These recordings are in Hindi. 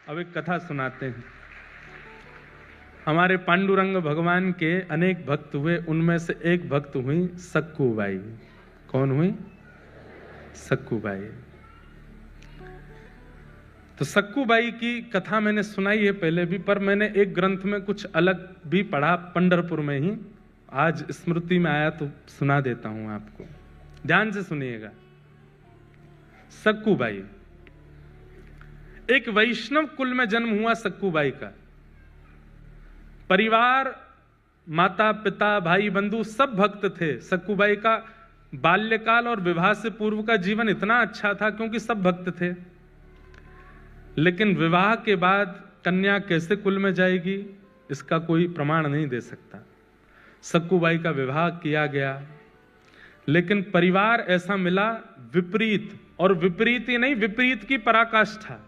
अब एक कथा सुनाते हैं। हमारे पांडुरंग भगवान के अनेक भक्त हुए, उनमें से एक भक्त हुई सक्कूबाई। कौन हुई? सक्कूबाई। तो सक्कूबाई की कथा मैंने सुनाई है पहले भी, पर मैंने एक ग्रंथ में कुछ अलग भी पढ़ा पंढरपुर में ही। आज स्मृति में आया तो सुना देता हूं आपको, ध्यान से सुनिएगा। सक्कूबाई एक वैष्णव कुल में जन्म हुआ। सक्कूबाई का परिवार, माता पिता भाई बंधु सब भक्त थे। सक्कूबाई का बाल्यकाल और विवाह से पूर्व का जीवन इतना अच्छा था क्योंकि सब भक्त थे। लेकिन विवाह के बाद कन्या कैसे कुल में जाएगी इसका कोई प्रमाण नहीं दे सकता। सक्कूबाई का विवाह किया गया, लेकिन परिवार ऐसा मिला विपरीत, और विपरीत ही नहीं, विपरीत की पराकाष्ठा।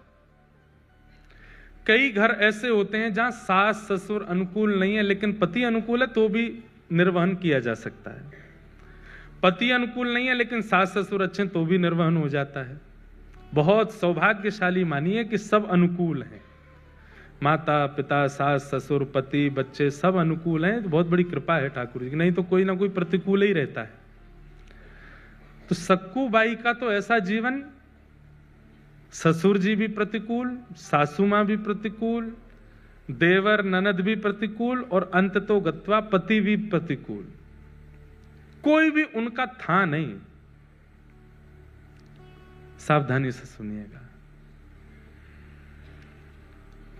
कई घर ऐसे होते हैं जहां सास ससुर अनुकूल नहीं है लेकिन पति अनुकूल है तो भी निर्वहन किया जा सकता है। पति अनुकूल नहीं है लेकिन सास ससुर अच्छे तो भी निर्वहन हो जाता है। बहुत सौभाग्यशाली मानिए कि सब अनुकूल हैं, माता पिता सास ससुर पति बच्चे सब अनुकूल हैं, तो बहुत बड़ी कृपा है ठाकुर जी की, नहीं तो कोई ना कोई प्रतिकूल ही रहता है। तो सक्कूबाई का तो ऐसा जीवन, ससुर जी भी प्रतिकूल, सासू मां भी प्रतिकूल, देवर ननद भी प्रतिकूल, और अंत तो गत्वा पति भी प्रतिकूल। कोई भी उनका था नहीं। सावधानी से सुनिएगा,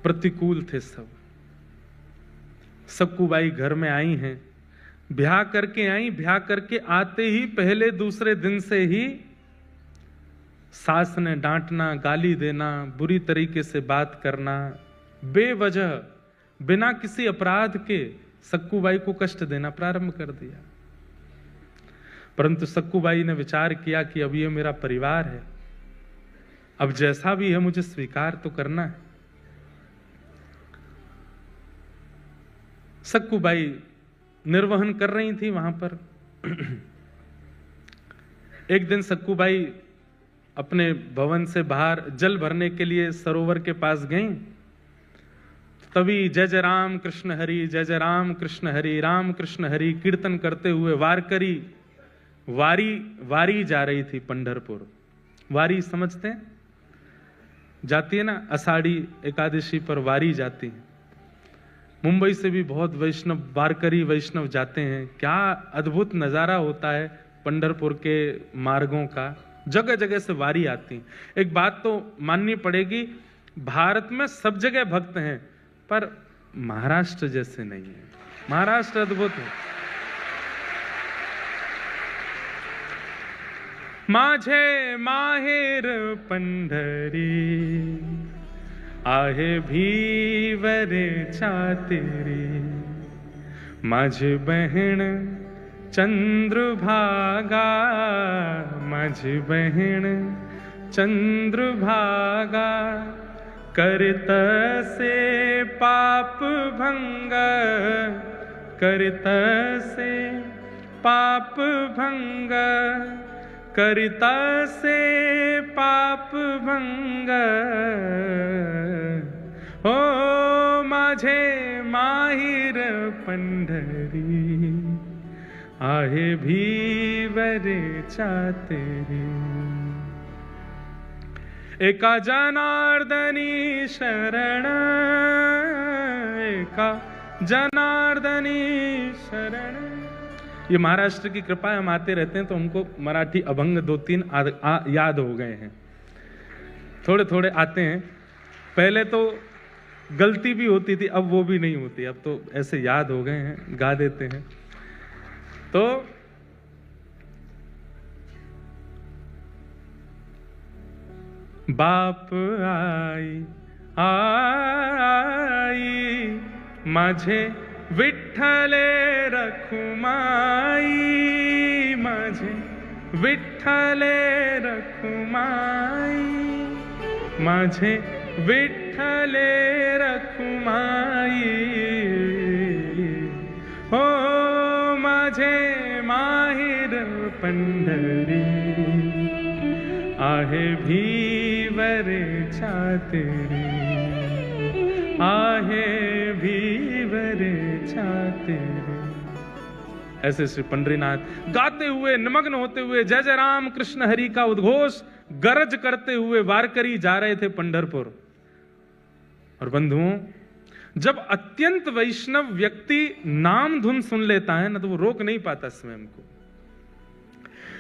प्रतिकूल थे सब। सक्कूबाई घर में आई हैं, ब्याह करके आई। ब्याह करके आते ही पहले दूसरे दिन से ही सास ने डांटना, गाली देना, बुरी तरीके से बात करना, बेवजह बिना किसी अपराध के सक्कूबाई को कष्ट देना प्रारंभ कर दिया। परंतु सक्कूबाई ने विचार किया कि अब ये मेरा परिवार है, अब जैसा भी है मुझे स्वीकार तो करना है। सक्कूबाई निर्वहन कर रही थी वहां पर। एक दिन सक्कूबाई अपने भवन से बाहर जल भरने के लिए सरोवर के पास गईं। तभी जय जय राम कृष्ण हरि, जय जय राम कृष्ण हरि, राम कृष्ण हरि कीर्तन करते हुए वारकरी वारी जा रही थी पंढरपुर। वारी समझते हैं? जाती है ना, आषाढ़ी एकादशी पर वारी जाती है। मुंबई से भी बहुत वैष्णव वारकरी वैष्णव जाते हैं। क्या अद्भुत नजारा होता है पंढरपुर के मार्गों का, जगह जगह से वारी आती है। एक बात तो माननी पड़ेगी, भारत में सब जगह भक्त हैं पर महाराष्ट्र जैसे नहीं है। महाराष्ट्र अद्भुत है। माझे माहेर पंढरी आहे भीवरे चातेरी, माझी बहन चंद्रभागा, माझी बहन चंद्रभागा, करत से पाप भंग, करत से पाप भंग, करत से पाप भंग, हो माझे माहिर पंढरी आहे भीवरे चातेरी, एका जनार्दनी शरण, एका जनार्दनी शरण। ये महाराष्ट्र की कृपा है, हम आते रहते हैं तो हमको मराठी अभंग 2-3 याद हो गए हैं, थोड़े थोड़े आते हैं। पहले तो गलती भी होती थी, अब वो भी नहीं होती, अब तो ऐसे याद हो गए हैं, गा देते हैं। तो बाप आई आई माझे विठ्ठले रखुमाई, माझे विठ्ठले रखुमाई, माझे विठ्ठले रखुमाई, हो माझे माहिर पंढरी आहे भीवरे चातेरी। आहे भी वरे चाहते। ऐसे श्री पंडरीनाथ गाते हुए, निमग्न होते हुए जय जय राम कृष्ण हरि का उद्घोष गरज करते हुए वारकरी जा रहे थे पंढरपुर। और बंधुओं, जब अत्यंत वैष्णव व्यक्ति नाम धुन सुन लेता है ना, तो वो रोक नहीं पाता स्वयं को।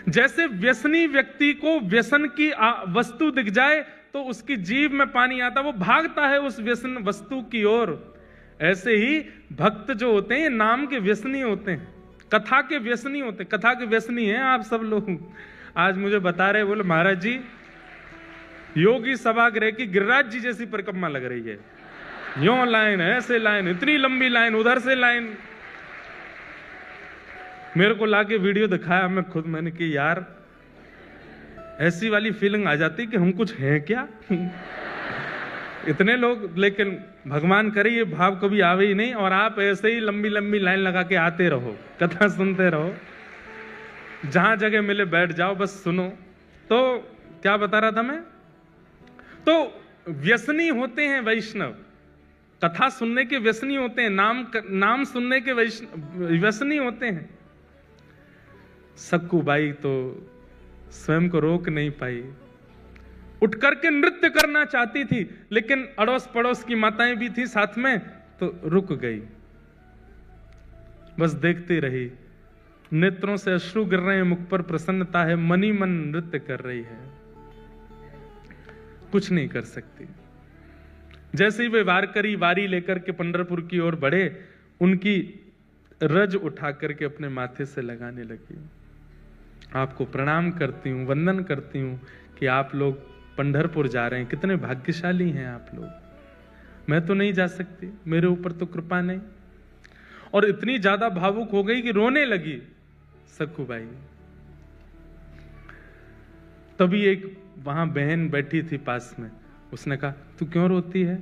जैसे व्यसनी व्यक्ति को व्यसन की वस्तु दिख जाए तो उसकी जीभ में पानी आता, वो भागता है उस व्यसन वस्तु की ओर। ऐसे ही भक्त जो होते हैं नाम के व्यसनी होते हैं, कथा के व्यसनी होते हैं। कथा के व्यसनी हैं आप सब लोग। आज मुझे बता रहे, बोले महाराज जी योगी सभागृह की गिरिराज जी जैसी परिक्रमा लग रही है, यूं लाइन, ऐसे लाइन, इतनी लंबी लाइन, उधर से लाइन। मेरे को लाके वीडियो दिखाया, मैं खुद मैंने कि यार ऐसी वाली फीलिंग आ जाती कि हम कुछ हैं क्या। इतने लोग, लेकिन भगवान करे ये भाव कभी आवे ही नहीं। और आप ऐसे ही लंबी लंबी लाइन लगा के आते रहो, कथा सुनते रहो, जहां जगह मिले बैठ जाओ, बस सुनो। तो क्या बता रहा था मैं? तो व्यसनी होते हैं वैष्णव, कथा सुनने के व्यसनी होते हैं, नाम सुनने के व्यसनी होते हैं। सक्कूबाई तो स्वयं को रोक नहीं पाई, उठ करके नृत्य करना चाहती थी, लेकिन अड़ोस पड़ोस की माताएं भी थी साथ में, तो रुक गई, बस देखती रही। नेत्रों से अश्रु गिर रहे हैं, मुख पर प्रसन्नता है, मन ही मन नृत्य कर रही है, कुछ नहीं कर सकती। जैसे ही वे वारकरी वारी लेकर के पंढरपुर की ओर बढ़े, उनकी रज उठा करके अपने माथे से लगाने लगी। आपको प्रणाम करती हूं, वंदन करती हूं कि आप लोग पंढरपुर जा रहे हैं, कितने भाग्यशाली हैं आप लोग। मैं तो नहीं जा सकती, मेरे ऊपर तो कृपा नहीं। और इतनी ज्यादा भावुक हो गई कि रोने लगी सक्कूबाई। तभी एक वहां बहन बैठी थी पास में, उसने कहा तू क्यों रोती है,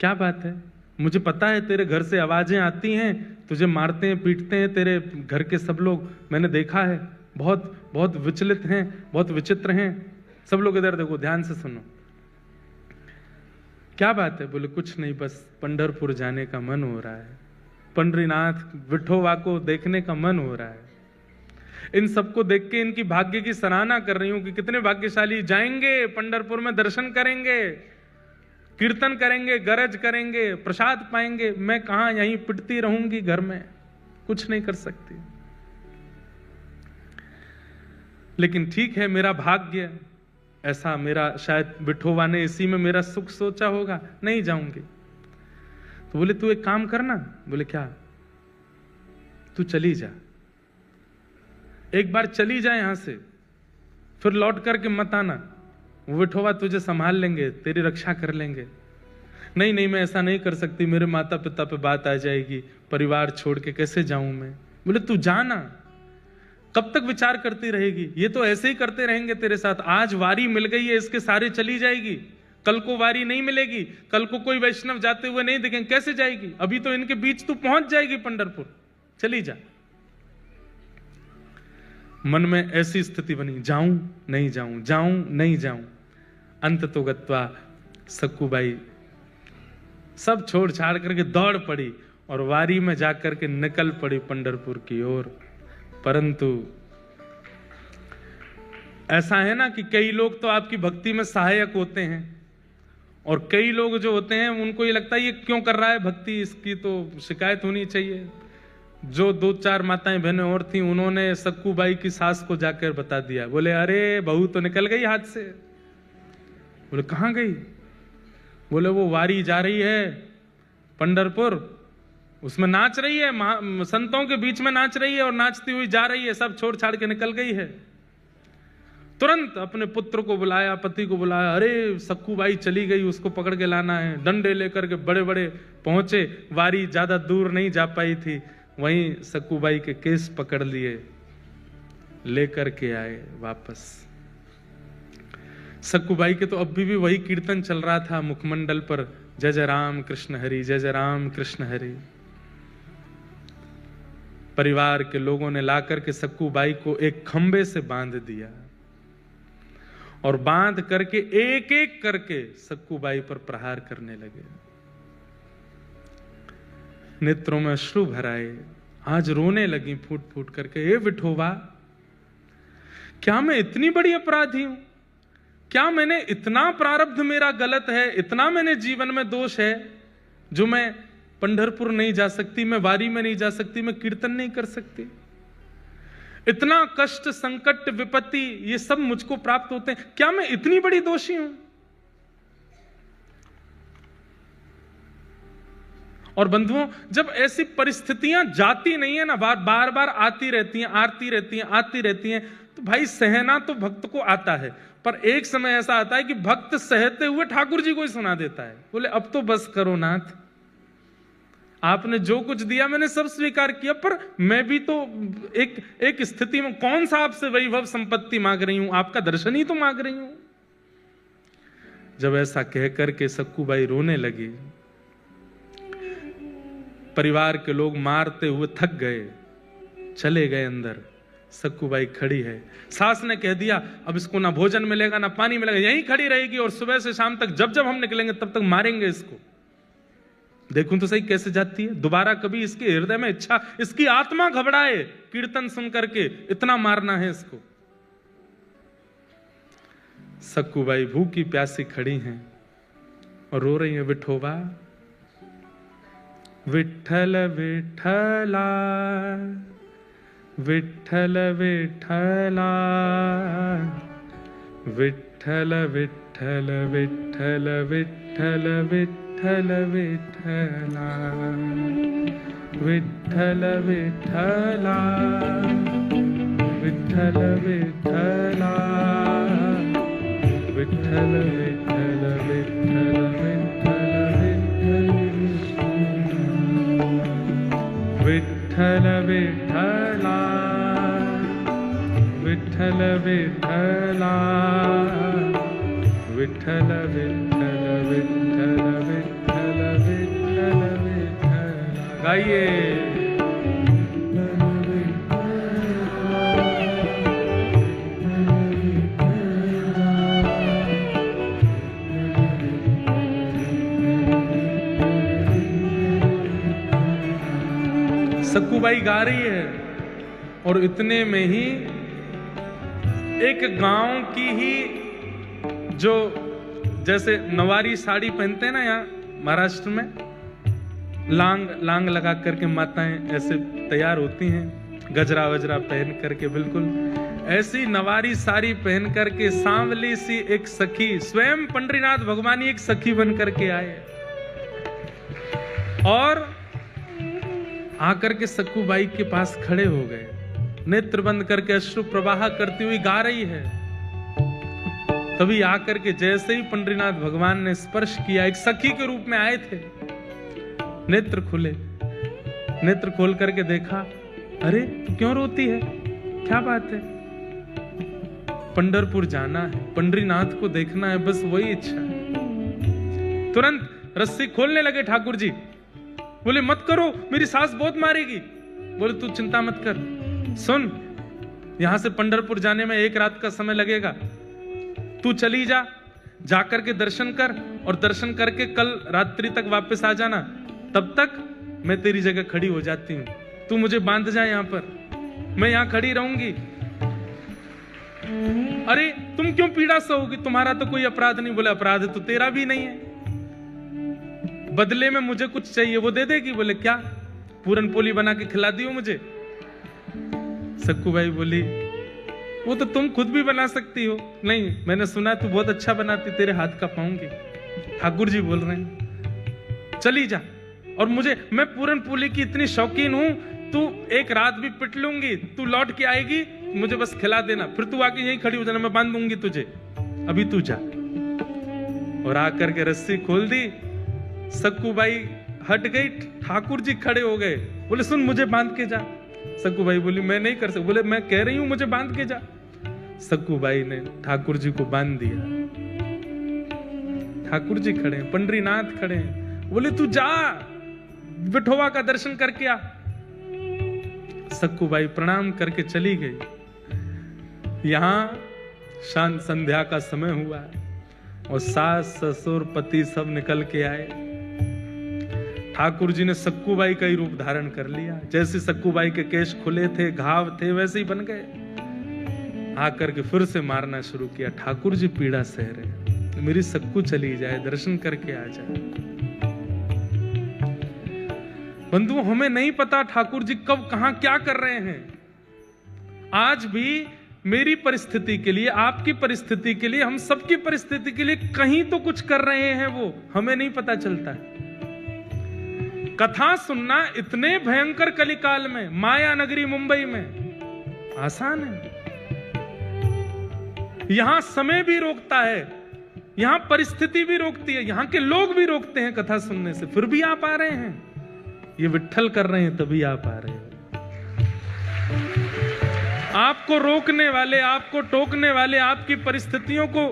क्या बात है? मुझे पता है तेरे घर से आवाजें आती हैं, तुझे मारते हैं पीटते हैं तेरे घर के सब लोग, मैंने देखा है, बहुत बहुत विचलित हैं, बहुत विचित्र हैं। सब लोग इधर देखो, ध्यान से सुनो, क्या बात है? बोले कुछ नहीं, बस पंढरपुर जाने का मन हो रहा है, पंडरीनाथ विठोबा को देखने का मन हो रहा है। इन सबको देख के इनकी भाग्य की सराहना कर रही हूं कि कितने भाग्यशाली, जाएंगे पंढरपुर में, दर्शन करेंगे, कीर्तन करेंगे, गरज करेंगे, प्रसाद पाएंगे। मैं कहां, यहीं पिटती रहूंगी घर में, कुछ नहीं कर सकती। लेकिन ठीक है, मेरा भाग्य ऐसा, मेरा शायद विठोबा ने इसी में मेरा सुख सोचा होगा, नहीं जाऊंगी। तो बोले तू एक काम करना। बोले क्या? तू चली जा, एक बार चली जाए यहां से, फिर लौट करके मत आना, वो विठोबा तुझे संभाल लेंगे, तेरी रक्षा कर लेंगे। नहीं नहीं, मैं ऐसा नहीं कर सकती, मेरे माता पिता पे बात आ जाएगी, परिवार छोड़ के कैसे जाऊं मैं। बोले तू जाना, कब तक विचार करती रहेगी, ये तो ऐसे ही करते रहेंगे तेरे साथ। आज वारी मिल गई है, इसके सारे चली जाएगी, कल को वारी नहीं मिलेगी, कल को कोई वैष्णव जाते हुए नहीं दिखेंगे, कैसे जाएगी? अभी तो इनके बीच तू पहुंच जाएगी पंढरपुर, चली जा। मन में ऐसी स्थिति बनी, जाऊं नहीं जाऊं, जाऊं नहीं जाऊं। अंत तो गत्वा सक्कूबाई सब छोड़ छाड़ करके दौड़ पड़ी और वारी में जाकर के निकल पड़ी पंढरपुर की ओर। परंतु ऐसा है ना कि कई लोग तो आपकी भक्ति में सहायक होते हैं, और कई लोग जो होते हैं उनको ये लगता है ये क्यों कर रहा है भक्ति, इसकी तो शिकायत होनी चाहिए। जो 2-4 माताएं बहनें और थी, उन्होंने सक्कूबाई की सास को जाकर बता दिया। बोले अरे बहू तो निकल गई हाथ से। बोले कहां गई? बोले वो वारी जा रही है पंढरपुर, उसमें नाच रही है, संतों के बीच में नाच रही है, और नाचती हुई जा रही है, सब छोड़ छाड़ के निकल गई है। तुरंत अपने पुत्र को बुलाया, पति को बुलाया, अरे सक्कूबाई चली गई, उसको पकड़ के लाना है। डंडे लेकर के बड़े बड़े पहुंचे, वारी ज्यादा दूर नहीं जा पाई थी, वहीं सक्कूबाई के केस पकड़ लिए, लेकर के आए वापस। सक्कूबाई के तो अभी भी वही कीर्तन चल रहा था मुखमंडल पर, जय जय राम कृष्ण हरि, जय जय राम कृष्ण हरि। परिवार के लोगों ने लाकर के सक्कूबाई को एक खंबे से बांध दिया, और बांध करके एक एक करके सक्कूबाई पर प्रहार करने लगे। नेत्रों में अश्रु भर आए, आज रोने लगी फूट फूट करके। ए विठोबा, क्या मैं इतनी बड़ी अपराधी हूं? क्या मैंने इतना प्रारब्ध मेरा गलत है, इतना मैंने जीवन में दोष है जो मैं पंढरपुर नहीं जा सकती, मैं वारी में नहीं जा सकती, मैं कीर्तन नहीं कर सकती? इतना कष्ट, संकट, विपत्ति ये सब मुझको प्राप्त होते हैं, क्या मैं इतनी बड़ी दोषी हूं? और बंधुओं, जब ऐसी परिस्थितियां जाती नहीं है ना, बार बार आती रहती हैं, आती रहती हैं, तो भाई सहना तो भक्त को आता है, पर एक समय ऐसा आता है कि भक्त सहते हुए ठाकुर जी को ही सुना देता है, बोले अब तो बस करो नाथ, आपने जो कुछ दिया मैंने सब स्वीकार किया, पर मैं भी तो एक स्थिति में, कौन सा आपसे वैभव संपत्ति मांग रही हूं, आपका दर्शन ही तो मांग रही हूं। जब ऐसा कह करके सक्कूबाई रोने लगी, परिवार के लोग मारते हुए थक गए, चले गए अंदर। सक्कूबाई खड़ी है, सास ने कह दिया अब इसको ना भोजन मिलेगा ना पानी मिलेगा, यहीं खड़ी रहेगी और सुबह से शाम तक जब जब हम निकलेंगे तब तक मारेंगे इसको। देखूं तो सही कैसे जाती है, दोबारा कभी इसके हृदय में इच्छा, इसकी आत्मा घबराए कीर्तन सुन करके, इतना मारना है इसको। सक्कूबाई भूखी प्यासी खड़ी हैं और रो रही है, विठोबा, विठ्ठल विठ्ठला, विठ्ठल विठ्ठला, विठ्ठल विठ्ठल विठ्ठल विठ्ठल विठ्ठल विठ्ठला, विठ्ठल विठ्ठला, विठ्ठल विठ्ठला, विठ्ठल विठ्ठल विठ्ठल विठ्ठल विठ्ठला, विठ्ठल विठ्ठला, विठ्ठल विठ्ठल विठ्ठल विठ्ठल विठ्ठल विठ्ठल। गाइए। सक्कूबाई गा रही है और इतने में ही एक गांव की ही, जो जैसे नवारी साड़ी पहनते हैं ना यहाँ महाराष्ट्र में, लांग लगा करके माताएं ऐसे तैयार होती हैं, गजरा वजरा पहन करके, बिल्कुल ऐसी नवारी साड़ी पहन करके सांवली सी एक सखी, स्वयं पंडरीनाथ भगवानी एक सखी बन करके आए और आकर के सक्कूबाई के पास खड़े हो गए, नेत्र बंद करके अश्रु प्रवाह करती हुई गा रही है। तभी आकर के जैसे ही पंडरीनाथ भगवान ने स्पर्श किया, एक सखी के रूप में आए थे, नेत्र खुले, नेत्र खोल करके देखा, अरे क्यों रोती है, क्या बात है? पंढरपुर जाना है, पंडरीनाथ को देखना है, बस वही इच्छा है। तुरंत रस्सी खोलने लगे ठाकुर जी, बोले मत करो, मेरी सास बहुत मारेगी। बोले तू चिंता मत कर, सुन, यहां से पंढरपुर जाने में 1 रात का समय लगेगा, तू चली जा, जाकर के दर्शन कर और दर्शन करके कल रात्रि तक वापस आ जाना, तब तक मैं तेरी जगह खड़ी हो जाती हूं, तू मुझे बांध जा यहां पर, मैं यहां खड़ी रहूंगी। अरे तुम क्यों पीड़ा सहोगी, तुम्हारा तो कोई अपराध नहीं। बोले अपराध तो तेरा भी नहीं है, बदले में मुझे कुछ चाहिए, वो दे देगी। बोले क्या, पूरन पोली बना के खिला दियो मुझे। सक्कूबाई बोली वो तो तुम खुद भी बना सकती हो। नहीं, मैंने सुना तू बहुत अच्छा बनाती, तेरे हाथ का पाऊंगी। ठाकुर जी बोल रहे हैं चली जा, और मैं पूरन पोली की इतनी शौकीन हूं, तू 1 रात भी पिट लूंगी, तू लौट के आएगी, मुझे बस खिला देना, फिर तू आके यहीं खड़ी हो जाना, मैं बांध दूंगी तुझे, अभी तू जा। और आकर के रस्सी खोल दी, सक्कूबाई हट गई, ठाकुर जी खड़े हो गए, बोले सुन मुझे बांध के जा। सक्कूबाई बोली मैं नहीं कर सकती। बोले मैं कह रही हूं मुझे बांध के जा। सक्कूबाई ने ठाकुर जी को बांध दिया। ठाकुर जी खड़े हैं, पंडरीनाथ खड़े हैं, बोले तू जा, विठोबा का दर्शन करके आ। सक्कूबाई प्रणाम करके चली गई। यहां शांत संध्या का समय हुआ और सास ससुर पति सब निकल के आए। ठाकुर जी ने सक्कूबाई का ही रूप धारण कर लिया। जैसे सक्कूबाई के केश खुले थे, घाव थे, वैसे ही बन गए। आकर के फिर से मारना शुरू किया। ठाकुर जी पीड़ा सह रहे, मेरी सक्कू चली जाए, दर्शन करके आ जाए। बंधुओं, हमें नहीं पता ठाकुर जी कब कहां क्या कर रहे हैं। आज भी मेरी परिस्थिति के लिए, आपकी परिस्थिति के लिए, हम सबकी परिस्थिति के लिए कहीं तो कुछ कर रहे हैं, वो हमें नहीं पता चलता है। कथा सुनना इतने भयंकर कलिकाल में, माया नगरी मुंबई में आसान है। यहां समय भी रोकता है, यहां परिस्थिति भी रोकती है, यहां के लोग भी रोकते हैं कथा सुनने से, फिर भी आप आ रहे हैं। ये विट्ठल कर रहे हैं तभी आप आ रहे हैं। आपको रोकने वाले, आपको टोकने वाले, आपकी परिस्थितियों को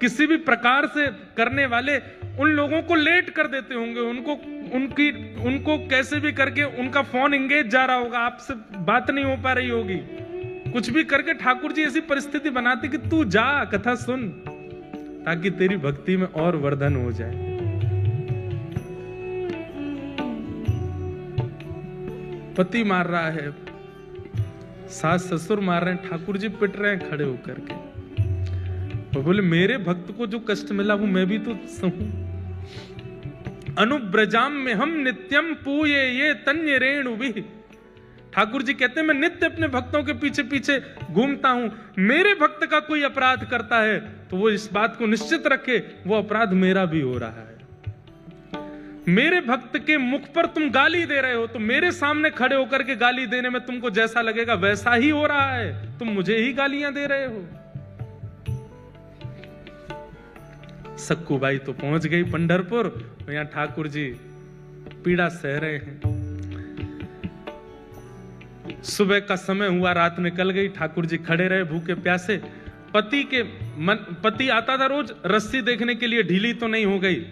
किसी भी प्रकार से करने वाले उन लोगों को लेट कर देते होंगे। उनको कैसे भी करके उनका फोन एंगेज जा रहा होगा, आपसे बात नहीं हो पा रही होगी। कुछ भी करके ठाकुर जी ऐसी परिस्थिति बनाते कि तू जा, कथा सुन, ताकि तेरी भक्ति में और वर्धन हो जाए। पति मार रहा है, सास ससुर मार रहे हैं, ठाकुर जी पिट रहे हैं खड़े होकर के। वो बोले मेरे भक्त को जो कष्ट मिला वो मैं भी तो सहूं। अनुब्रजाम में हम नित्यम पूये ये तन्य रेणु भी। ठाकुर जी कहते हैं मैं नित्य अपने भक्तों के पीछे पीछे घूमता हूं। मेरे भक्त का कोई अपराध करता है तो वो इस बात को निश्चित रखे वो अपराध मेरा भी हो रहा है। मेरे भक्त के मुख पर तुम गाली दे रहे हो तो मेरे सामने खड़े होकर के गाली देने में तुमको जैसा लगेगा वैसा ही हो रहा है। तुम मुझे ही गालियां दे रहे हो। सक्कूबाई तो पहुंच गई पंढरपुर, तो यहां ठाकुर जी पीड़ा सह रहे हैं। सुबह का समय हुआ, रात निकल गई, ठाकुर जी खड़े रहे भूखे प्यासे। पति आता था रोज रस्सी देखने के लिए, ढीली तो नहीं हो गई।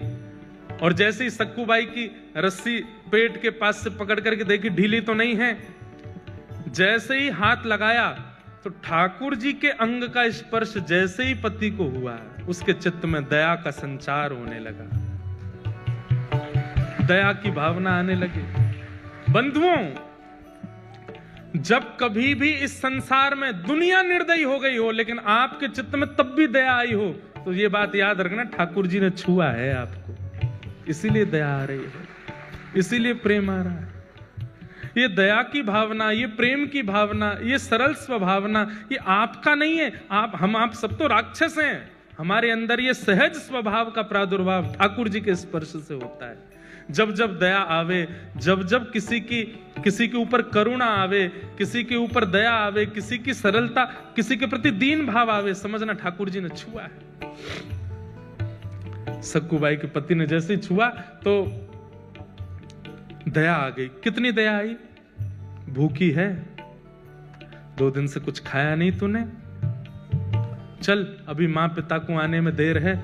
और जैसे ही सक्कूबाई की रस्सी पेट के पास से पकड़ करके देखी ढीली तो नहीं है, जैसे ही हाथ लगाया तो ठाकुर जी के अंग का स्पर्श जैसे ही पति को हुआ, उसके चित्त में दया का संचार होने लगा, दया की भावना आने लगी। बंधुओं, जब कभी भी इस संसार में दुनिया निर्दयी हो गई हो लेकिन आपके चित्त में तब भी दया आई हो, तो ये बात याद रखना, ठाकुर जी ने छुआ है आपको, इसीलिए दया आ रही है, इसीलिए प्रेम आ रहा है। ये दया की भावना, ये प्रेम की भावना, ये सरल स्वभावना, ये आपका नहीं है। आप सब तो राक्षस हैं। हमारे अंदर ये सहज स्वभाव का प्रादुर्भाव ठाकुर जी के स्पर्श से होता है। जब जब दया आवे, जब जब किसी के ऊपर करुणा आवे, किसी के ऊपर दया आवे, किसी की सरलता, किसी के प्रति दीन भाव आवे, समझना ठाकुर जी ने छुआ है। सक्कूबाई के पति ने जैसे ही छुआ तो दया आ गई। कितनी दया आई? भूखी है, 2 दिन से कुछ खाया नहीं तूने, चल अभी मां पिता को आने में देर है,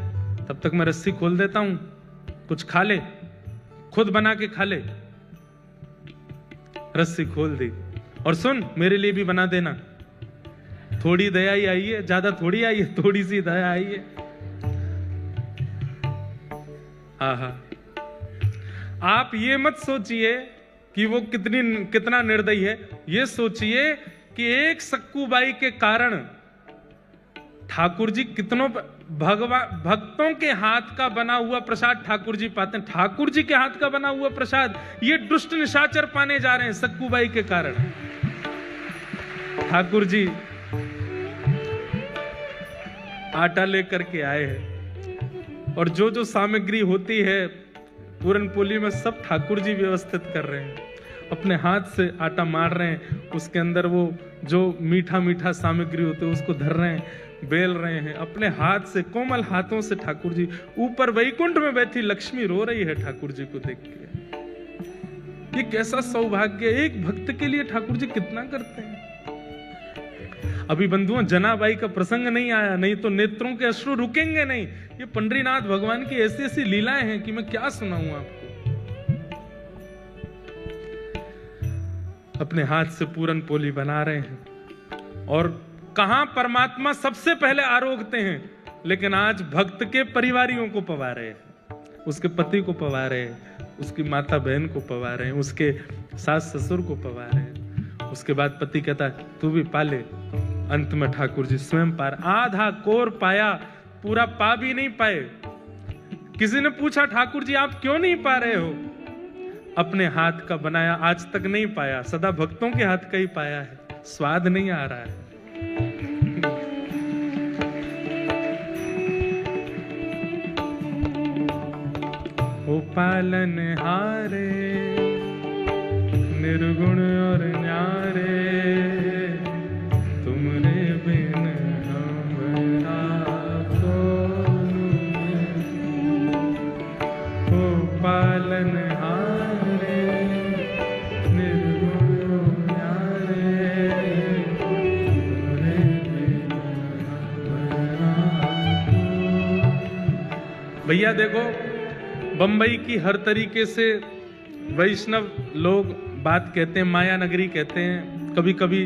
तब तक मैं रस्सी खोल देता हूं, कुछ खा ले, खुद बना के खा ले। रस्सी खोल दी। और सुन, मेरे लिए भी बना देना। थोड़ी दया ही आई है, ज्यादा थोड़ी आई है, थोड़ी सी दया आई है। आहा, आप ये मत सोचिए कि वो कितना निर्दयी है, ये सोचिए कि एक सक्कूबाई के कारण ठाकुर जी कितनों भक्तों के हाथ का बना हुआ प्रसाद ठाकुर जी पाते हैं। ठाकुर जी के हाथ का बना हुआ प्रसाद ये दुष्ट निशाचर पाने जा रहे हैं सक्कूबाई के कारण। ठाकुर जी आटा लेकर के आए हैं और जो सामग्री होती है पूरन पोली में सब ठाकुर जी व्यवस्थित कर रहे हैं। अपने हाथ से आटा मार रहे हैं, उसके अंदर वो जो मीठा मीठा सामग्री होते है उसको धर रहे हैं, बेल रहे हैं अपने हाथ से, कोमल हाथों से। ठाकुर जी ऊपर वैकुंठ में बैठी लक्ष्मी रो रही है ठाकुर जी को देख के। ये कैसा सौभाग्य, एक भक्त के लिए ठाकुर जी कितना करते हैं। अभी बंधुओं जनाबाई का प्रसंग नहीं आया, नहीं तो नेत्रों के अश्रु रुकेंगे नहीं। ये पंडरीनाथ भगवान की ऐसी ऐसी लीलाएं हैं कि मैं क्या सुनाऊं आपको। अपने हाथ से पूरन पोली बना रहे हैं और कहां परमात्मा सबसे पहले आरोगते हैं, लेकिन आज भक्त के परिवारियों को पवा रहे हैं, उसके पति को पवा रहे हैं, उसकी माता बहन को पवा रहे हैं, उसके सास ससुर को पवा रहे हैं। उसके बाद पति कहता है तू भी पाले। अंत में ठाकुर जी स्वयं पार, आधा कोर पाया, पूरा पा भी नहीं पाए। किसी ने पूछा ठाकुर जी आप क्यों नहीं पा रहे हो? अपने हाथ का बनाया आज तक नहीं पाया, सदा भक्तों के हाथ का ही पाया है, स्वाद नहीं आ रहा है। ओ पालन हारे निर्गुण और न्यारे, तुमरे बिन हमरा कौन। ओ पालन हारे निर्गुण और न्यारे, तुमरे बिन हमरा कौन। भैया देखो, बंबई की हर तरीके से वैष्णव लोग बात कहते हैं, माया नगरी कहते हैं, कभी कभी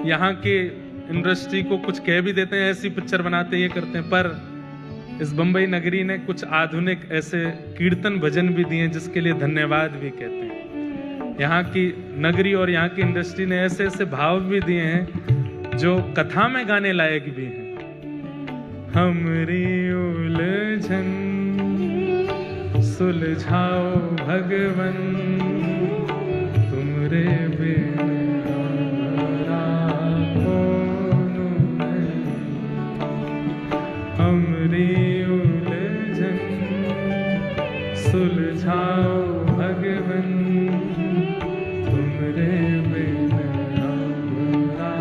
यहाँ के इंडस्ट्री को कुछ कह भी देते हैं, ऐसी पिक्चर बनाते हैं, ये करते हैं। पर इस बंबई नगरी ने कुछ आधुनिक ऐसे कीर्तन भजन भी दिए जिसके लिए धन्यवाद भी कहते हैं। यहाँ की नगरी और यहाँ की इंडस्ट्री ने ऐसे ऐसे भाव भी दिए हैं जो कथा में गाने लायक भी हैं। हमरी उलझन सुलझाओ भगवन, तुमरे बिन हमरा कौन नहीं। हमरी उलझन सुलझाओ भगवन, तुमरे बिन हमरा।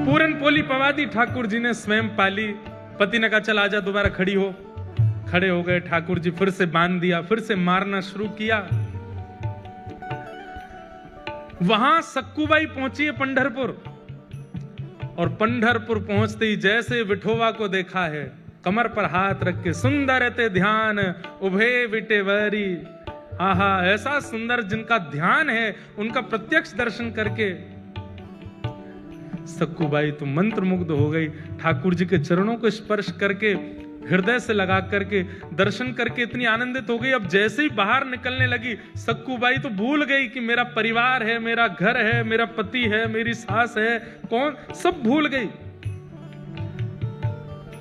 पूरन पोली पवादी ठाकुर जी ने स्वयं पाली। पति ने कहा चल आजा, दोबारा खड़ी हो। खड़े हो गए। ठाकुर जी फिर से बांध दिया, फिर से मारना शुरू किया। वहां सक्कूबाई पहुंची है पंढरपुर, और पंढरपुर पहुंचते ही जैसे विठोवा को देखा है, कमर पर हाथ रख के सुंदर ते ध्यान उभे विटेवरी। आहा, ऐसा सुंदर जिनका ध्यान है, उनका प्रत्यक्ष दर्शन करके सक्कूबाई तो मंत्रमुग्ध हो गई। ठाकुर जी के चरणों को स्पर्श करके, हृदय से लगा करके, दर्शन करके इतनी आनंदित हो गई। अब जैसे ही बाहर निकलने लगी, सक्कूबाई तो भूल गई कि मेरा परिवार है, मेरा घर है, मेरा पति है, मेरी सास है, कौन, सब भूल गई।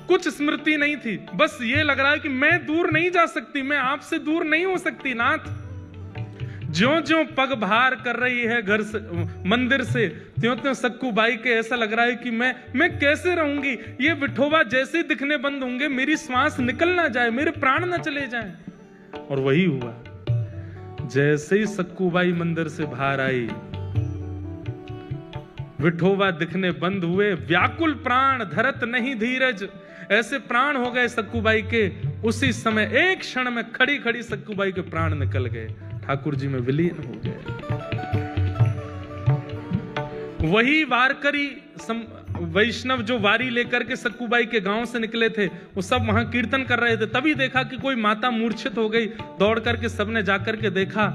कुछ स्मृति नहीं थी, बस ये लग रहा है कि मैं दूर नहीं जा सकती, मैं आपसे दूर नहीं हो सकती नाथ। ज्यों ज्यों पग बाहर कर रही है घर से, मंदिर से, त्यों त्यों सक्कूबाई के ऐसा लग रहा है कि मैं कैसे रहूंगी। ये विठोबा जैसे दिखने बंद होंगे, मेरी श्वास निकल ना जाए, मेरे प्राण ना चले जाएं। और वही हुआ। जैसे ही सक्कूबाई मंदिर से बाहर आई, विठोबा दिखने बंद हुए। व्याकुल प्राण धरत नहीं धीरज, ऐसे प्राण हो गए सक्कूबाई के। उसी समय एक क्षण में खड़ी खड़ी सक्कूबाई के प्राण निकल गए, ठाकुर जी में विलीन हो गए। वही वारकरी वैष्णव जो वारी लेकर के सक्कूबाई के गांव से निकले थे, वो सब वहां कीर्तन कर रहे थे। तभी देखा कि कोई माता मूर्छित हो गई। दौड़ करके सबने जाकर के देखा,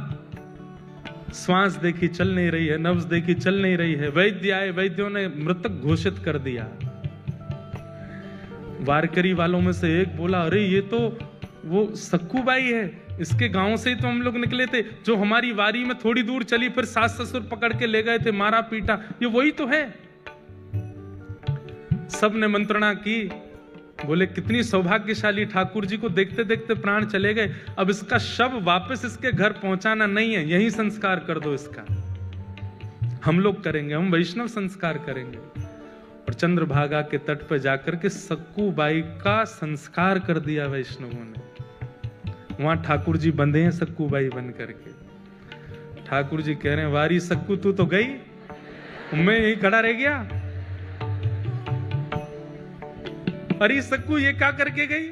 श्वास देखी चल नहीं रही है, नब्ज देखी चल नहीं रही है। वैद्य आए, वैद्यों ने मृतक घोषित कर दिया। वारकरी वालों में से एक बोला, अरे ये तो वो सक्कूबाई है, इसके गांव से ही तो हम लोग निकले थे, जो हमारी वारी में थोड़ी दूर चली, फिर सास ससुर पकड़ के ले गए थे, मारा पीटा, ये वही तो है। सब ने मंत्रणा की। बोले कितनी सौभाग्यशाली, ठाकुर जी को देखते देखते प्राण चले गए। अब इसका शव वापस इसके घर पहुंचाना नहीं है, यही संस्कार कर दो इसका। हम लोग करेंगे, हम वैष्णव संस्कार करेंगे। और चंद्रभागा के तट पर जाकर के सक्कूबाई का संस्कार कर दिया वैष्णवों ने। वहां ठाकुर जी बंधे हैं सक्कूबाई बन करके। ठाकुर जी कह रहे हैं, वारी सक्कू तू तो गई, मैं यही खड़ा रह गया। अरे सक्कू ये क्या करके गई?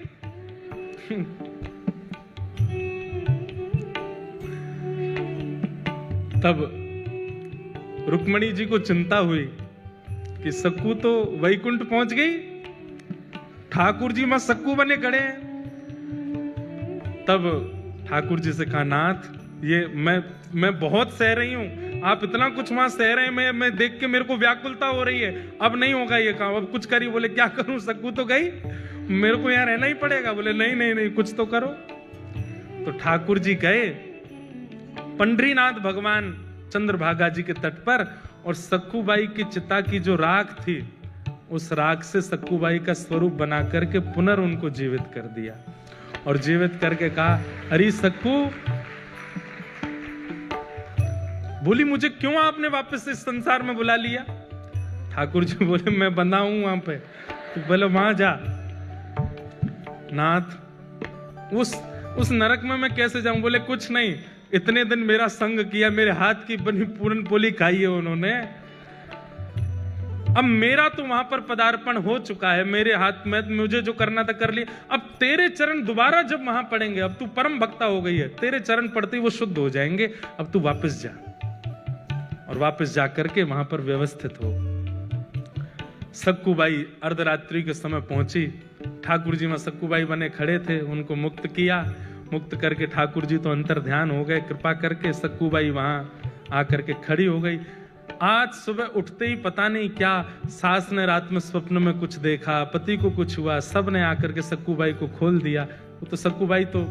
तब रुक्मणी जी को चिंता हुई कि सक्कू तो वैकुंठ पहुंच गई, ठाकुर जी वहां सक्कू बने खड़े हैं। तब ठाकुर जी से कहा, नाथ ये मैं बहुत सह रही हूं, आप इतना कुछ वहां सह रहे हैं, मैं देख के मेरे को व्याकुलता हो रही है, अब नहीं होगा ये काम, अब कुछ करिए। बोले क्या करूं, सक्कू तो गई। मेरे को यहाँ रहना ही पड़ेगा। बोले नहीं नहीं नहीं, कुछ तो करो। तो ठाकुर जी गए पंडरीनाथ भगवान चंद्रभागा जी के तट पर, और सक्कूबाई की चिता की जो राख थी, उस राख से सक्कूबाई का स्वरूप बना करके पुनः उनको जीवित कर दिया, और जीवित करके कहा, अरे सक्कू, बोली मुझे क्यों आपने वापस इस संसार में बुला लिया? ठाकुर जी बोले मैं बंधा हूं वहां पे। तो बोले वहां जा। नाथ उस नरक में मैं कैसे जाऊं? बोले कुछ नहीं, इतने दिन मेरा संग किया, मेरे हाथ की बनी पूरन पोली खाई है उन्होंने, अब मेरा तो वहां पर पदार्पण हो चुका है, मेरे हाथ में मुझे जो करना था कर लिया। अब तेरे चरण दोबारा जब वहां पड़ेंगे, अब तू परम भक्ता हो गई है, तेरे चरण पड़ते ही वो शुद्ध हो जाएंगे, अब तू वापस जा। और वापस जाकर के वहां पर व्यवस्थित हो। सक्कूबाई अर्धरात्रि के समय पहुंची। ठाकुर जी में सक्कूबाई बने खड़े थे, उनको मुक्त किया। मुक्त करके ठाकुर जी तो अंतर ध्यान हो गए, कृपा करके सक्कूबाई वहां आकर के खड़ी हो गई। आज सुबह उठते ही पता नहीं क्या सास ने रात में स्वप्न में कुछ देखा, पति को कुछ हुआ, सब ने आकर के सक्कूबाई को खोल दिया। वो तो सक्कूबाई तो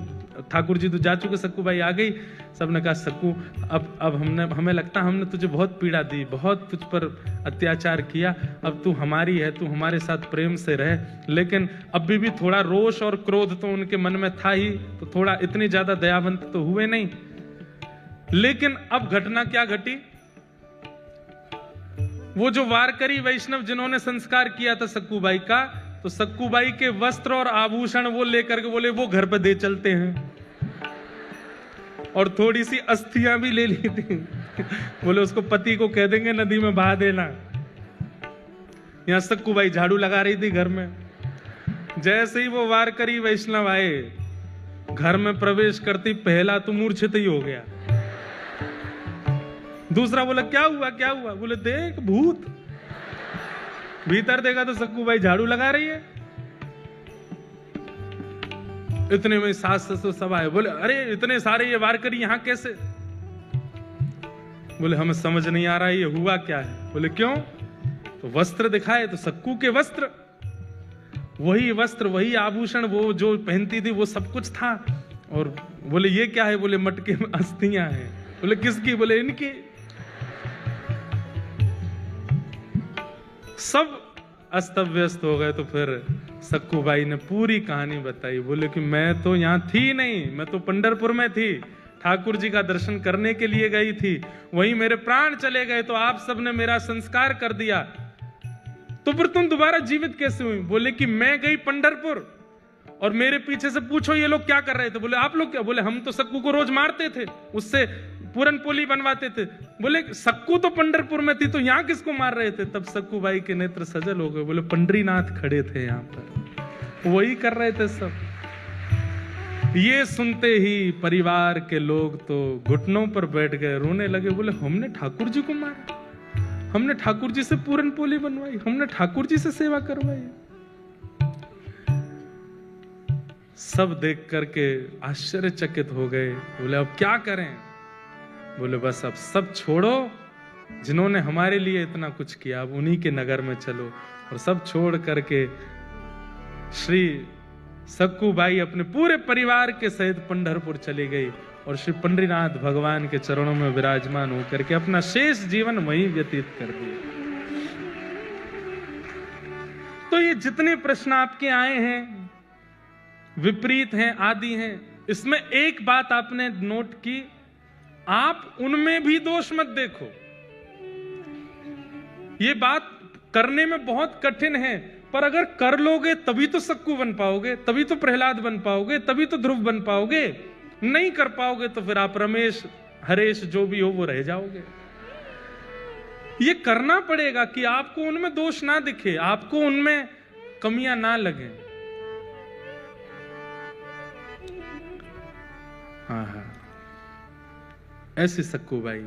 ठाकुर जी तो जा चुके, सक्कूबाई आ गई। सबने कहा सक्कू, अब हमें लगता हमने तुझे बहुत पीड़ा दी, बहुत तुझ पर अत्याचार किया, अब तू हमारी है, तू हमारे साथ प्रेम से रह। लेकिन अभी भी थोड़ा रोष और क्रोध तो उनके मन में था ही, तो थोड़ा इतनी ज्यादा दयावंत तो हुए नहीं। लेकिन अब घटना क्या घटी, वो जो वारकरी वैष्णव जिन्होंने संस्कार किया था सक्कूबाई का, तो सक्कूबाई के वस्त्र और आभूषण वो लेकर के बोले वो घर पे दे चलते हैं, और थोड़ी सी अस्थियां भी ले ली थी। बोले उसको पति को कह देंगे नदी में बहा देना। यहां सक्कूबाई झाड़ू लगा रही थी घर में। जैसे ही वो वारकरी वैष्णव आए, घर में प्रवेश करती पहला तो मूर्छित ही हो गया। दूसरा बोला क्या हुआ क्या हुआ? बोले देख भूत। भीतर देखा तो सक्कूबाई झाड़ू लगा रही है। इतने में सास ससुर सब आए। बोले अरे इतने सारे ये वारकरी यहां कैसे? बोले हमें समझ नहीं आ रहा ये हुआ क्या है। बोले क्यों? तो वस्त्र दिखाए तो सक्कू के वस्त्र, वही वस्त्र वही आभूषण वो जो पहनती थी वो सब कुछ था। और बोले ये क्या है? बोले मटके में अस्थियां हैं। बोले किसकी? बोले इनकी। सब अस्त व्यस्त हो गए। तो फिर सक्कूबाई ने पूरी कहानी बताई। बोले कि मैं तो यहां थी नहीं, मैं तो पंढरपुर में थी, ठाकुर जी का दर्शन करने के लिए गई थी, वहीं मेरे प्राण चले गए, तो आप सबने मेरा संस्कार कर दिया, तो फिर तुम दोबारा जीवित कैसे हुई? बोले कि मैं गई पंढरपुर और मेरे पीछे से पूछो ये लोग क्या कर रहे थे। बोले आप लोग क्या? बोले हम तो सक्कू को रोज मारते थे, उससे पूरन पोली बनवाते थे। बोले सक्कू तो पंढरपुर में थी, तो यहां किसको मार रहे थे? तब सक्कूबाई के नेत्र सजल हो गए। बोले पंडरीनाथ खड़े थे यहां पर, वही कर रहे थे सब। ये सुनते ही परिवार के लोग तो घुटनों पर बैठ गए, रोने लगे। बोले हमने ठाकुर जी को मारा, हमने ठाकुर जी से पूरन पोली बनवाई, हमने ठाकुर जी से सेवा करवाई। सब देख करके आश्चर्यचकित हो गए। बोले अब क्या करें? बोले बस अब सब छोड़ो, जिन्होंने हमारे लिए इतना कुछ किया, अब उन्हीं के नगर में चलो। और सब छोड़ करके श्री सक्कूबाई अपने पूरे परिवार के सहित पंढरपुर चली गई और श्री पंडरीनाथ भगवान के चरणों में विराजमान होकर के अपना शेष जीवन वहीं व्यतीत कर दिया। तो ये जितने प्रश्न आपके आए हैं, विपरीत हैं, आदि हैं, इसमें एक बात आपने नोट की, आप उनमें भी दोष मत देखो। ये बात करने में बहुत कठिन है, पर अगर कर लोगे तभी तो सक्कू बन पाओगे, तभी तो प्रहलाद बन पाओगे, तभी तो ध्रुव बन पाओगे। नहीं कर पाओगे तो फिर आप रमेश हरेश जो भी हो वो रह जाओगे। ये करना पड़ेगा कि आपको उनमें दोष ना दिखे, आपको उनमें कमियां ना लगे। हाँ, ऐसी सक्कूबाई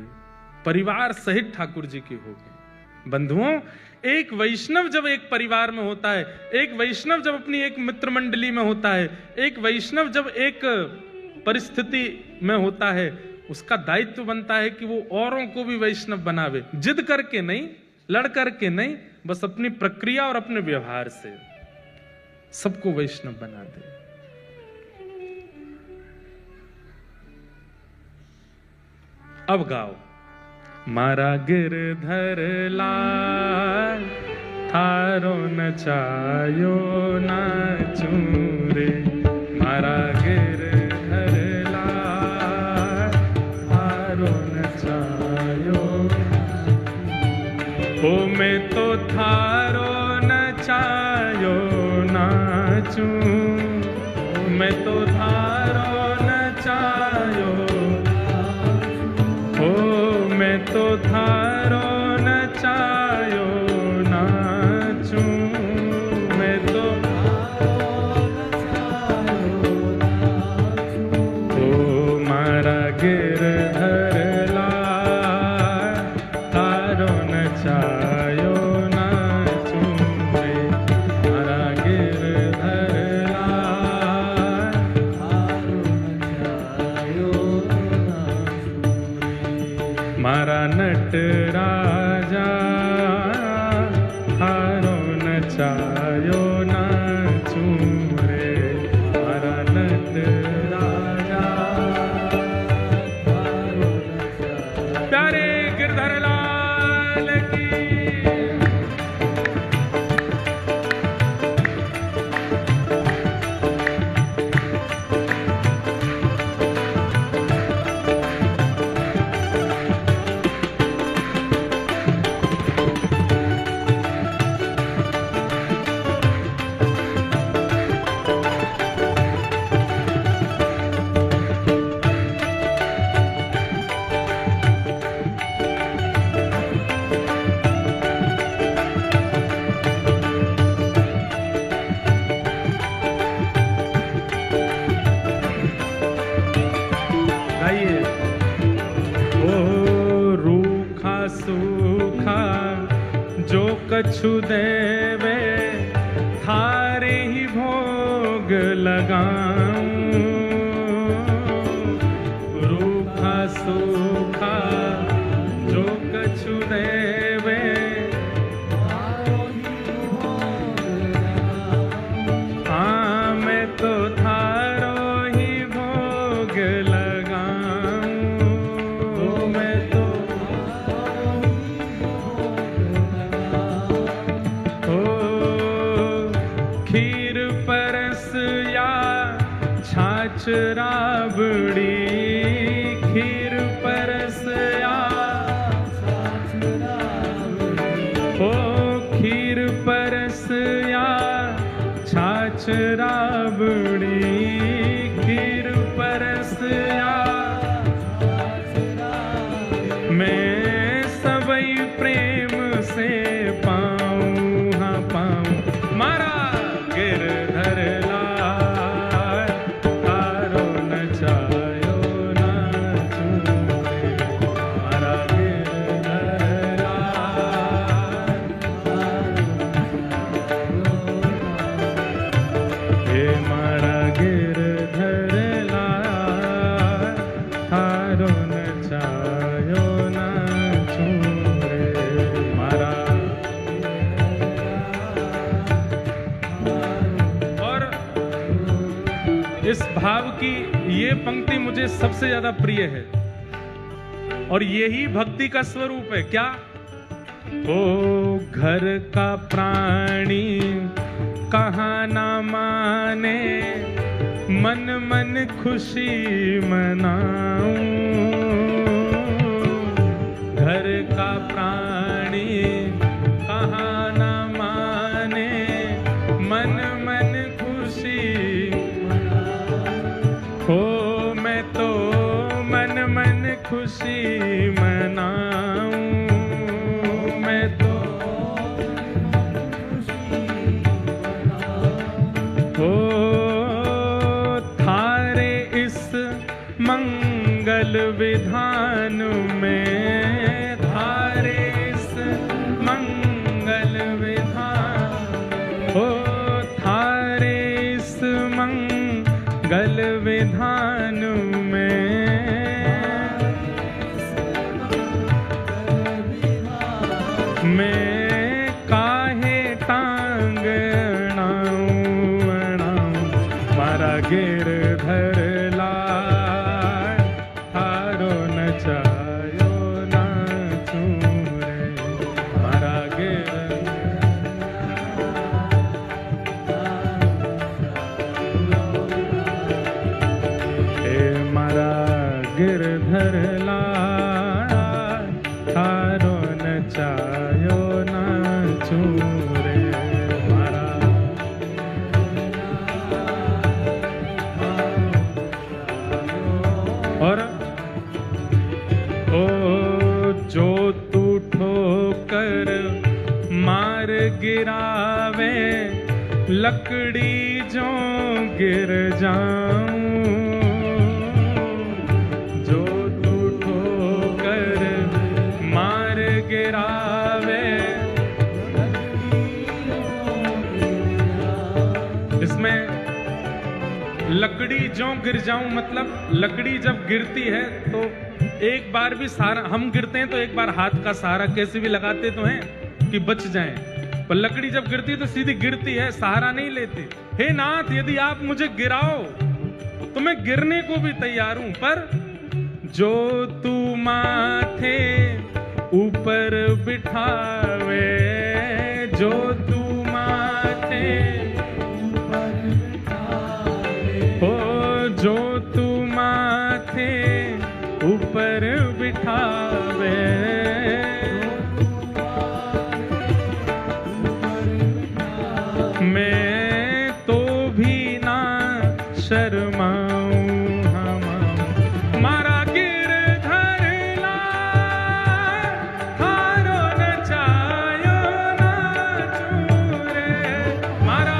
परिवार सहित ठाकुर जी की होगी। बंधुओं, एक वैष्णव जब एक परिवार में होता है, एक वैष्णव जब अपनी एक मित्र मंडली में होता है, एक वैष्णव जब एक परिस्थिति में होता है, उसका दायित्व बनता है कि वो औरों को भी वैष्णव बनावे। जिद करके नहीं, लड़ करके नहीं, बस अपनी प्रक्रिया और अपने व्यवहार से। सबको वैष्णव बना दे। अब गाओ। मारा गिरधर लाल थारो नचायो नाचू रे, मारा गिरधर लाल थारो नचायो। ओ मैं तो थारो नचायो नाचू, मैं तो थारो नचायो, ओ मैं तो थारो नचायो नाचू, मैं तो ओ मारा गिरधर लाल थारो नचायो नाचू रे, मारा गिरधर लाल थारो नचायो नाचू रे, मारा नट राजा थारो नचायो नाचू रे, मारा नट राजा थारो नचायो। प्यारे गिरधर लाल की। गाइए। ओ रूखा सूखा जो कछु देवे, थारे ही भोग लगाऊं। रूखा सूखा जो कछु देवे, हाँ मैं तो थारो ही भोग लगाऊं, मैं तो खीर परस या छाछ राबड़ी, खीर परस या ओ खीर परस या छाछ राबड़ी, खीर परस या मैं सबई प्रेम से पाऊं, हाँ पाऊं। मारा गिरधर लाल थारो नचायो नाचू रे, मारा गिरधर लाल हे मारा गिरधर लाल थारो नचायो नाचू रे, मारा। और इस भाव की ये पंक्ति मुझे सबसे ज्यादा प्रिय है, और यही भक्ति का स्वरूप है। क्या? ओ घर का प्राणी कहाँ ना माने, मन मन खुशी मनाऊं। घर का प्राणी कहाँ ना माने, मन मन खुशी हो, मैं तो मन मन खुशी मनाऊं, मैं तो हो थारे इस मंगल विधान में, थारे इस मंगल विधान हो, थारे इस मंगल विधान में मैं काहे टांग अड़ाऊं, लकड़ी जो गिर जाऊं, जो तू ठोकर मार गिरावे। इसमें लकड़ी जो गिर जाऊं मतलब लकड़ी जब गिरती है तो एक बार भी सहारा, हम गिरते हैं तो एक बार हाथ का सहारा कैसे भी लगाते तो हैं कि बच जाएं, पर लकड़ी जब गिरती है तो सीधी गिरती है, सहारा नहीं लेती। हे नाथ, यदि आप मुझे गिराओ तो मैं गिरने को भी तैयार हूं, पर जो तू माथे ऊपर बिठावे, जो तू माथे ऊपर बिठावे, ओ जो तू माथे ऊपर बिठावे, मैं तो भी ना शर्माऊं। मारा गिरधर ला हारो नचायो नाचूं रे, मारा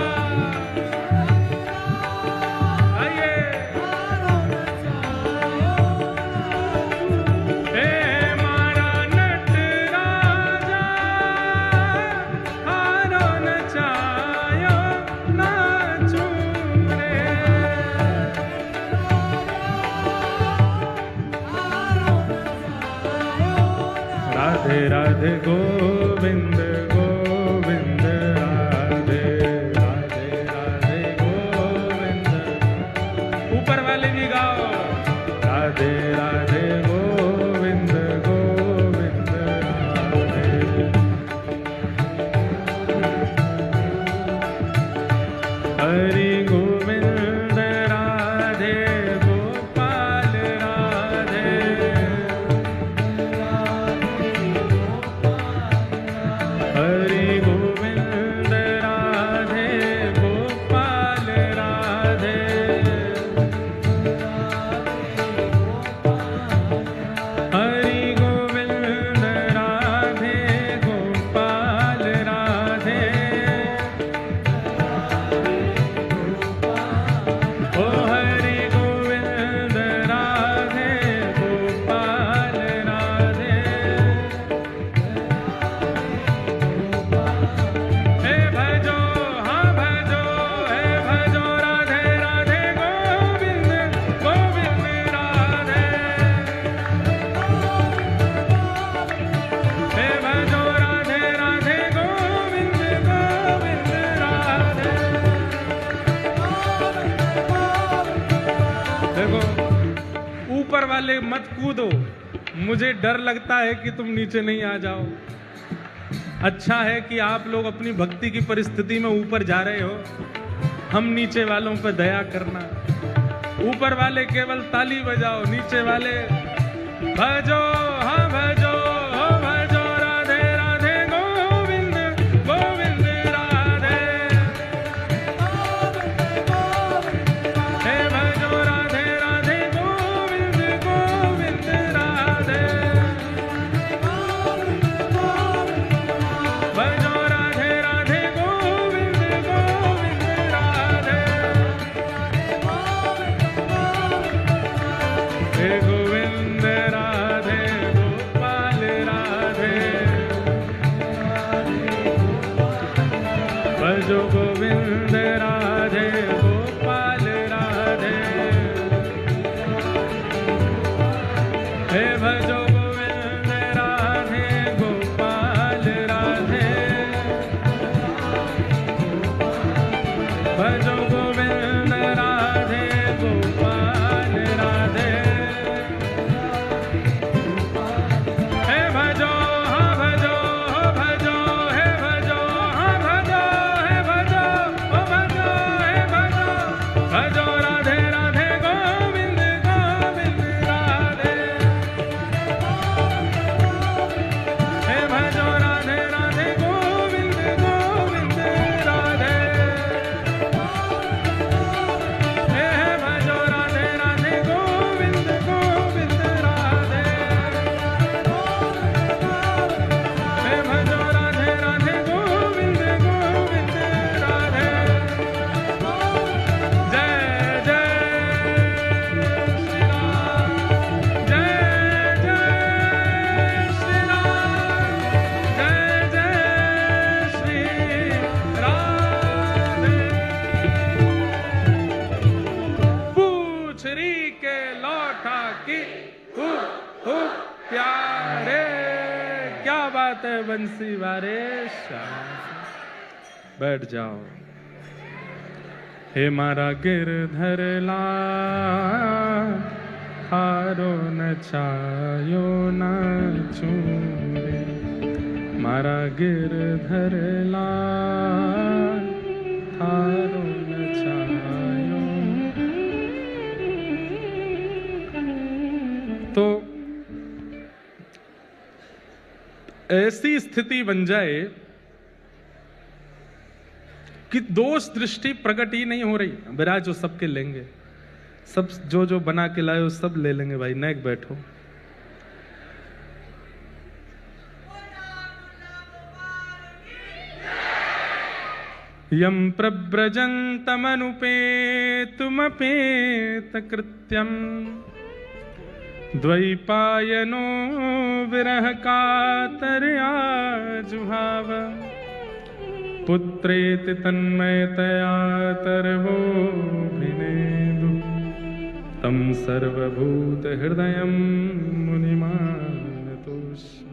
आइए ए मारा नटराजा हारो नचायो नाचूं रे। राधे राधे गोविंद गोविंद राधे राधे राधे गोविंद। ऊपर वाले भी गाओ, राधे राधे गोविंद गोविंद राधे। हरि गोविंद राधे गोपाल राधे, हरि गोविंद राधे गोपाल राधे, हरि गोविंद राधे गोपाल राधे, ओ हरि गोविंद राधे गोपाल राधे। हे भजो हाँ भजो, हे भजो राधे राधे गोविंद गोविंद राधे, हे भजो राधे राधे गोविंद गोविंद राधे। देखो, ऊपर वाले मत कूदो, मुझे डर लगता है कि तुम नीचे नहीं आ जाओ। अच्छा है कि आप लोग अपनी भक्ति की परिस्थिति में ऊपर जा रहे हो, हम नीचे वालों पर दया करना। ऊपर वाले केवल ताली बजाओ, नीचे वाले भजो हाँ भजो, हो भजो राधे राधे गोविंद गोविंद राधे, हे भजो राधे राधे गोविंद गोविंद राधे, भजो राधे राधे गोविंद गोविंद राधे, हे गोविंद राधे गोपाल राधे, भजो गोविंद राधे गोपाल राधे, हे भजो गोविंद राधे गोपाल राधे, भजो गोविंद राधे गोपाल राधे, हे भजो हाँ भजो, हो भजो, हे भजो हाँ भजो, हे भजो, हो भजो पी के लौटा की प्यारे। क्या बात है बंसी वारे, बैठ जाओ। हे मारा गिरधर लाल, हारो न छायो न चूरे। मारा गिरधर लाल, हारो न छायो। तो ऐसी स्थिति बन जाए कि दोष दृष्टि प्रकट ही नहीं हो रही। विराज जो सबके लेंगे, सब जो जो बना के लाए हो सब ले लेंगे भाई, नेक बैठो। यम प्रव्रजन्तमनुपेतुमपेत कृत्यम, द्वैपायनो विरह कातरया जुहाव। पुत्रेति तन्मयतया तरवोऽभिनेदु, तं सर्वभूत हृदयं मुनिमानतोष्य।